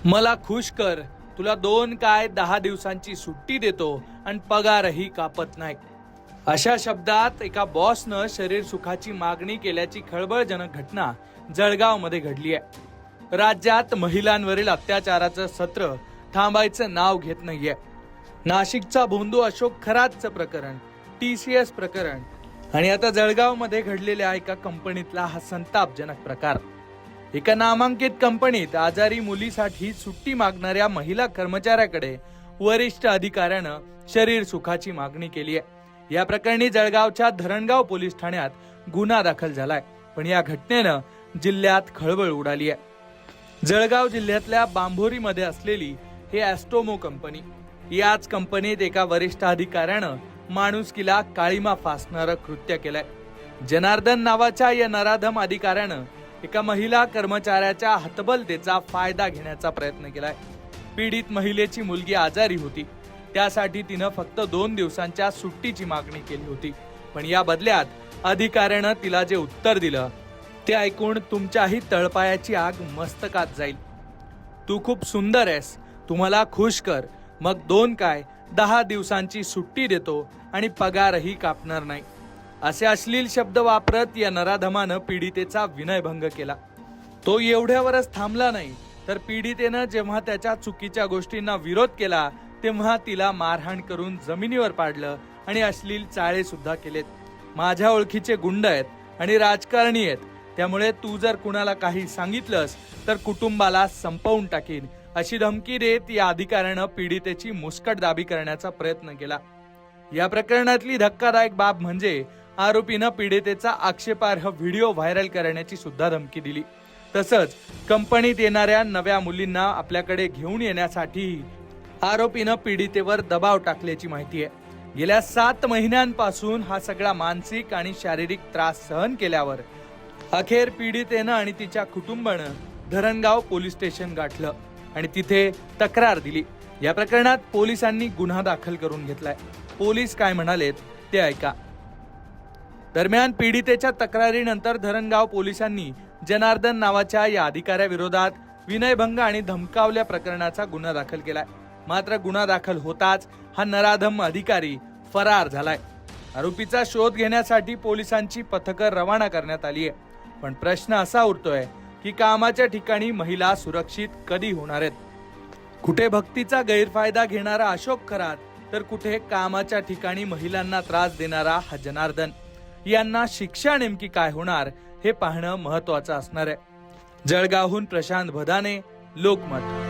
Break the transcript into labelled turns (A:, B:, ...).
A: मला खुश कर, तुला 2 काय 10 दिवसांची सुट्टी देतो आणि पगारही कापत नाही. अशा शब्दात एका बॉसनं शरीर सुखाची मागणी केल्याची खळबळजनक घटना जळगाव मध्ये घडली आहे. राज्यात महिलांवरील अत्याचाराचं सत्र थांबायचं नाव घेत नाहीये. नाशिकचा भोंदू अशोक खरातचं प्रकरण, TCS प्रकरण आणि आता जळगाव मध्ये घडलेल्या एका कंपनीतला हा संतापजनक प्रकार. एका नामांकित कंपनीत आजारी मुलीसाठी सुट्टी मागणाऱ्या महिला कर्मचाऱ्याकडे वरिष्ठ अधिकाऱ्यानं शरीर सुखाची मागणी केली आहे. या प्रकरणी जळगावच्या धरणगाव पोलीस ठाण्यात गुन्हा दाखल झालाय. पण या घटनेनं जिल्ह्यात खळबळ उडाली आहे. जळगाव जिल्ह्यातल्या बांभोरीमध्ये असलेली ही ॲस्टोमो कंपनी, याच कंपनीत एका वरिष्ठ अधिकाऱ्यानं माणुसकीला काळीमा फासणारं कृत्य केलंय. जनार्दन नावाच्या या नराधम अधिकाऱ्यानं एका महिला कर्मचाऱ्याच्या हतबलतेचा फायदा घेण्याचा प्रयत्न केलाय. पीडित महिलेची मुलगी आजारी होती, त्यासाठी तिनं फक्त 2 दिवसांच्या सुट्टीची मागणी केली होती. पण या बदल्यात अधिकाऱ्यानं तिला जे उत्तर दिलं ते ऐकून तुमच्याही तळपायाची आग मस्तकात जाईल. तू खूप सुंदर आहेस, तुम्हाला खुश कर, मग 2 काय 10 दिवसांची सुट्टी देतो आणि पगारही कापणार नाही, असे अश्लील शब्द वापरत या नराधमानं पीडितेचा विनयभंग केला. तो एवढ्यावरच थांबला नाही, तर पीडितेनं जेव्हा त्याच्या चुकीच्या गोष्टींना विरोध केला तेव्हा तिला मारहाण करून जमिनीवर पाडलं आणि अश्लील चाळे सुद्धा केलेत. माझ्या ओळखीचे गुंड आहेत आणि राजकारणी आहेत, त्यामुळे तू जर कुणाला काही सांगितलंस तर कुटुंबाला संपवून टाकीन, अशी धमकी देत या अधिकाऱ्यानं पीडितेची मुस्कटदाबी करण्याचा प्रयत्न केला. या प्रकरणातली धक्कादायक बाब म्हणजे आरोपीनं पीडितेचा आक्षेपार्ह व्हिडिओ व्हायरल करण्याची सुद्धा धमकी दिली. तसंच कंपनीत येणाऱ्या नव्या मुलींना आपल्याकडे घेऊन येण्यासाठी आरोपीनं पीडितेवर दबाव टाकल्याची माहिती आहे. गेल्या 7 महिन्यांपासून हा सगळा मानसिक आणि शारीरिक त्रास सहन केल्यावर अखेर पीडितेनं आणि तिच्या कुटुंबानं धरणगाव पोलीस स्टेशन गाठलं आणि तिथे तक्रार दिली. या प्रकरणात पोलिसांनी गुन्हा दाखल करून घेतलाय. पोलीस काय म्हणालेत ते ऐका. दरम्यान पीडितेच्या तक्रारीनंतर धरणगाव पोलिसांनी जनार्दन नावाच्या या अधिकाऱ्याविरोधात विनयभंग आणि धमकावल्या प्रकरणाचा गुन्हा दाखल केलाय. मात्र गुन्हा दाखल होताच हा नराधम अधिकारी फरार झालाय. आरोपीचा शोध घेण्यासाठी पोलिसांची पथकं रवाना करण्यात आली आहे. पण प्रश्न असा उरतोय की कामाच्या ठिकाणी महिला सुरक्षित कधी होणार आहेत? कुठे भक्तीचा गैरफायदा घेणारा अशोक खरात, तर कुठे कामाच्या ठिकाणी महिलांना त्रास देणारा हा जनार्दन. यांना शिक्षा नेमकी काय होणार हे पाहणं महत्वाचं असणार आहे. जळगावहून प्रशांत भदाने, लोकमत.